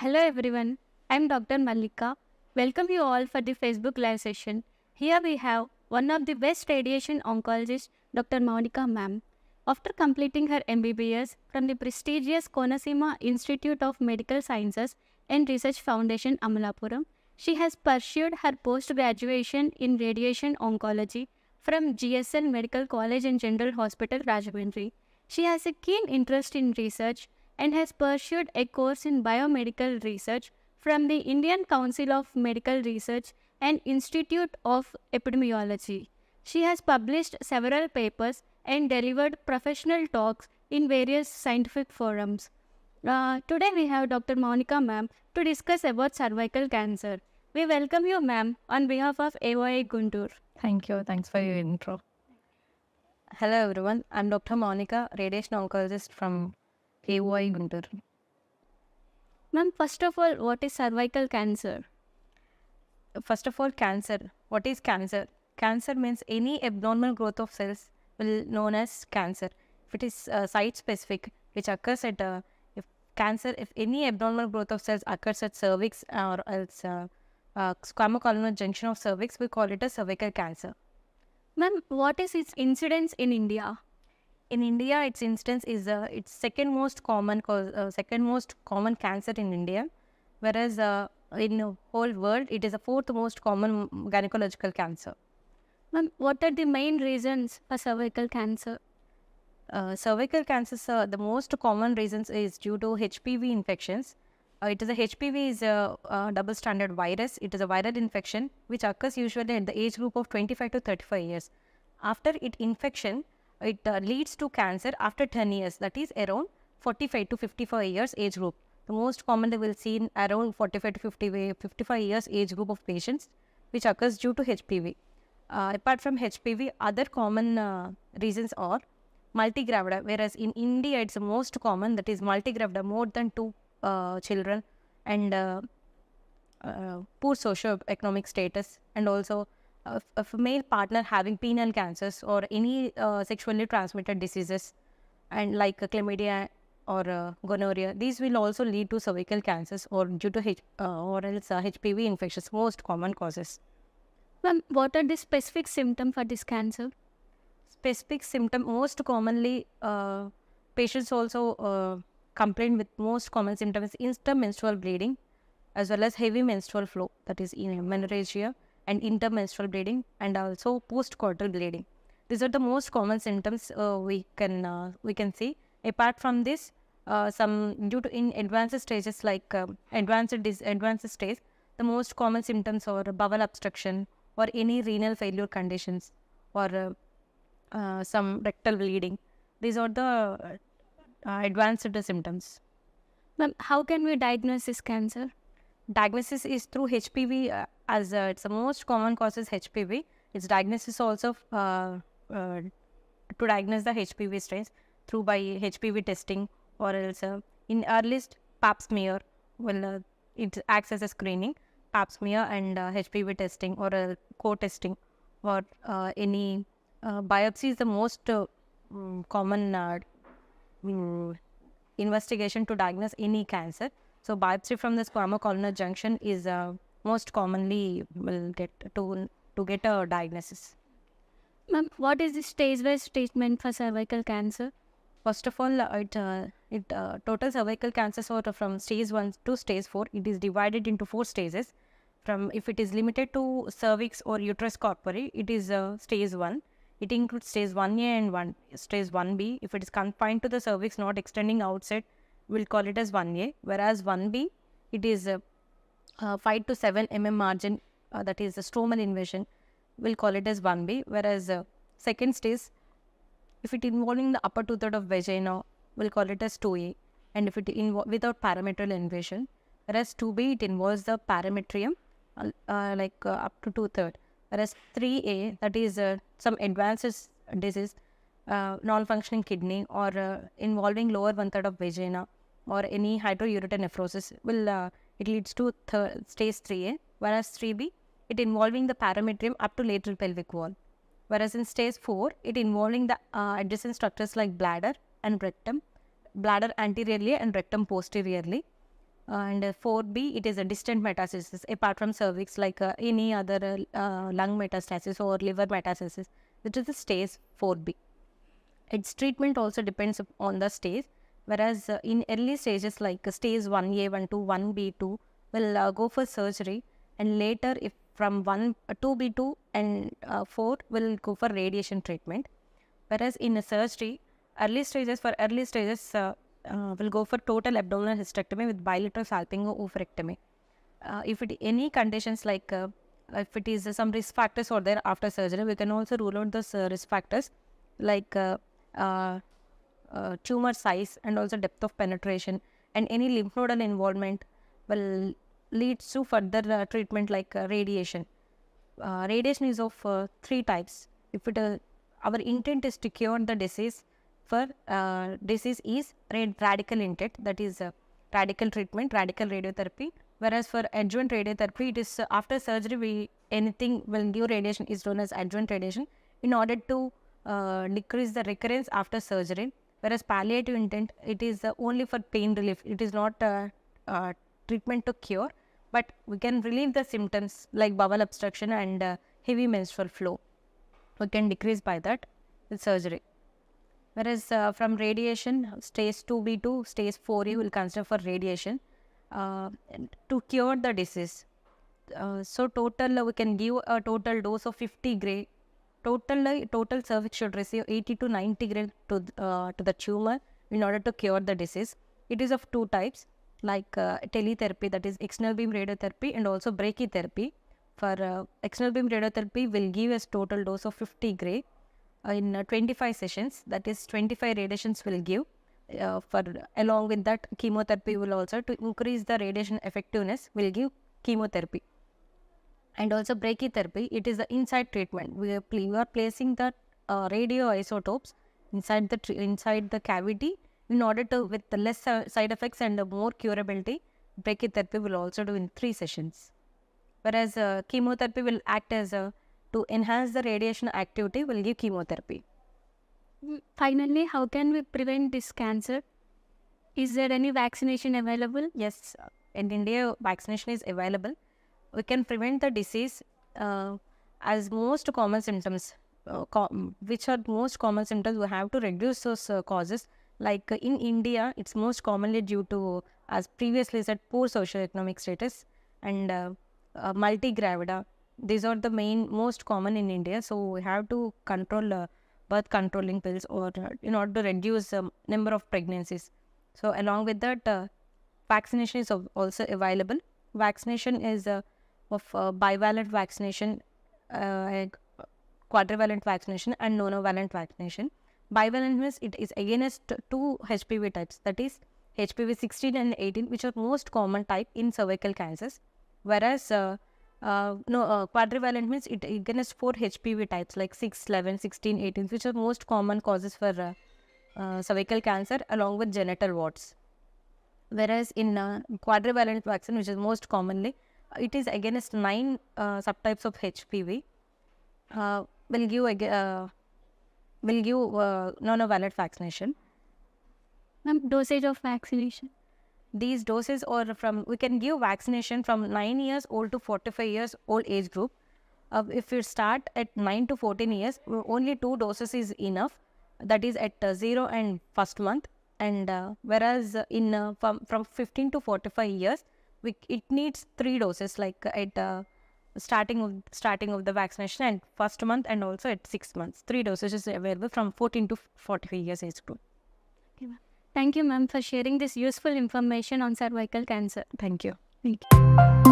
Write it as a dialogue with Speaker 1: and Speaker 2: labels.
Speaker 1: Hello everyone, I'm Dr. Mallika. Welcome you all for the Facebook Live session. Here we have one of the best radiation oncologists, Dr. Monica ma'am. After completing her MBBS from the prestigious Konasima Institute of Medical Sciences and Research Foundation, Amalapuram, she has pursued her post-graduation in radiation oncology from GSL Medical College and General Hospital, Rajahmundry. She has a keen interest in research and has pursued a course in biomedical research from the Indian Council of Medical Research and Institute of Epidemiology. She has published several papers and delivered professional talks in various scientific forums. Today we have Dr. Monica ma'am to discuss about cervical cancer. We welcome you ma'am on behalf of AOI Guntur.
Speaker 2: Thank you. Thanks for your intro. Hello everyone. I'm Dr. Monica, radiation oncologist from AOI Guntur.
Speaker 1: Ma'am, first of all, what is cervical cancer?
Speaker 2: First of all, cancer. What is cancer? Cancer means any abnormal growth of cells will known as cancer. If it is site specific, which occurs at if any abnormal growth of cells occurs at cervix or else squamous columnar junction of cervix, we call it a cervical cancer.
Speaker 1: Ma'am, what is its incidence in India?
Speaker 2: In India, its instance is its second most common cancer in India, whereas in the whole world, it is the fourth most common gynecological cancer.
Speaker 1: Ma'am, what are the main reasons for cervical cancer?
Speaker 2: Cervical cancers, the most common reasons is due to HPV infections. HPV is a double stranded virus. It is a viral infection which occurs usually at the age group of 25 to 35 years. After infection, it leads to cancer after 10 years, that is around 45 to 55 years age group. The most commonly we will see in around 45 to 55 years age group of patients, which occurs due to HPV. Apart from HPV, other common reasons are multigravida, whereas in India it's the most common, that is multigravida, more than two children, and poor socio-economic status, and also a male partner having penile cancers or any sexually transmitted diseases, and like chlamydia or gonorrhea. These will also lead to cervical cancers or due to HPV infections, most common causes.
Speaker 1: Ma'am, what are the specific symptoms for this cancer?
Speaker 2: Specific symptom, most commonly patients also complain with most common symptoms intermenstrual bleeding, as well as heavy menstrual flow, that is menorrhagia, and intermenstrual bleeding, and also postcoital bleeding. These are the most common symptoms we can see. Apart from this, some due to in advanced stages like advanced stage, the most common symptoms are bowel obstruction or any renal failure conditions, or some rectal bleeding. These are the advanced symptoms.
Speaker 1: Ma'am, how can we diagnose this cancer?
Speaker 2: Diagnosis is through HPV, as it's the most common causes HPV. Its diagnosis also to diagnose the HPV strains through by HPV testing, or else in earliest pap smear. Well, it acts as a screening. Pap smear and HPV testing, or co-testing, or any biopsy is the most common investigation to diagnose any cancer. So biopsy from the squamous columnar junction is most commonly will get to get a diagnosis.
Speaker 1: Ma'am, what is the stage-wise treatment for cervical cancer?
Speaker 2: First of all, total cervical cancers are from stage 1 to stage 4. It is divided into 4 stages. From if it is limited to cervix or uterus corpore, it is stage 1. It includes stage 1A and stage 1B. If it is confined to the cervix, not extending outside, we'll call it as 1A. Whereas 1B, it is 5 to 7 mm margin, that is a stromal invasion. We'll call it as 1B. Whereas second stage, if it involving the upper two-third of vagina, we'll call it as 2A. And if it without parametrial invasion. Whereas 2B, it involves the parametrium, up to two-third. Whereas 3A, that is some advanced disease, non-functioning kidney, or involving lower one-third of vagina, or any hydroureter nephrosis, it leads to stage 3A. Whereas 3B, it involving the parametrium up to lateral pelvic wall. Whereas in stage 4, it involving the adjacent structures like bladder and rectum, bladder anteriorly and rectum posteriorly. And 4B, it is a distant metastasis apart from cervix, like any other lung metastasis or liver metastasis. It is the stage 4B. Its treatment also depends on the stage, whereas in early stages like stage 1A, 1, 2, 1B2 will go for surgery, and later if from 2B2 and 4 will go for radiation treatment. Whereas in a surgery, early stages will go for total abdominal hysterectomy with bilateral salpingo-oophorectomy. If it any conditions like if it is some risk factors or there after surgery, we can also rule out those risk factors like uh, tumor size and also depth of penetration, and any lymph nodal involvement will lead to further treatment like radiation. Radiation is of 3 types. If it our intent is to cure the disease, for disease is radical intent, that is radical treatment, radical radiotherapy. Whereas for adjuvant radiotherapy, it is after surgery anything will give radiation is known as adjuvant radiation in order to decrease the recurrence after surgery. Whereas palliative intent, it is only for pain relief. It is not treatment to cure, but we can relieve the symptoms like bowel obstruction and heavy menstrual flow. We can decrease by that with surgery. Whereas from radiation, stage 2B to stage 4A will consider for radiation to cure the disease. So total we can give a total dose of 50 gray. Total cervix should receive 80 to 90 gray to the tumor in order to cure the disease. It is of 2 types, like teletherapy, that is external beam radiotherapy, and also brachytherapy. For external beam radiotherapy will give us total dose of 50 gray in 25 sessions, that is 25 radiations will give. For along with that, chemotherapy will also, to increase the radiation effectiveness, will give chemotherapy. And also brachytherapy, it is the inside treatment. We are placing the radioisotopes inside the cavity in order to, with the less side effects and more curability. Brachytherapy will also do in 3 sessions. Whereas chemotherapy will act as to enhance the radiation activity, will give chemotherapy.
Speaker 1: Finally, how can we prevent this cancer? Is there any vaccination available?
Speaker 2: Yes, in India, vaccination is available. We can prevent the disease as most common symptoms. Which are most common symptoms? We have to reduce those causes. Like in India, it's most commonly due to, as previously said, poor socioeconomic status and multigravida. These are the most common in India. So we have to control birth controlling pills or in order to reduce number of pregnancies. So along with that, vaccination is also available. Vaccination is of bivalent vaccination, quadrivalent vaccination, and monovalent vaccination. Bivalent means it is against 2 HPV types, that is HPV 16 and 18, which are most common type in cervical cancers. Whereas quadrivalent means it against 4 HPV types like 6, 11, 16, 18, which are most common causes for cervical cancer along with genital warts. Whereas in quadrivalent vaccine, which is most commonly, it is against 9 subtypes of HPV. Will give monovalent vaccination.
Speaker 1: Dosage of vaccination?
Speaker 2: These doses are from, we can give vaccination from 9 years old to 45 years old age group. If you start at 9 to 14 years, only 2 doses is enough. That is at 0 and first month. And whereas in from 15 to 45 years, it needs 3 doses, like at starting of the vaccination and first month and also at 6 months. 3 doses is available from 14 to 45 years age group.
Speaker 1: Okay, ma'am. Thank you, ma'am, for sharing this useful information on cervical cancer.
Speaker 2: Thank you.
Speaker 1: Thank you.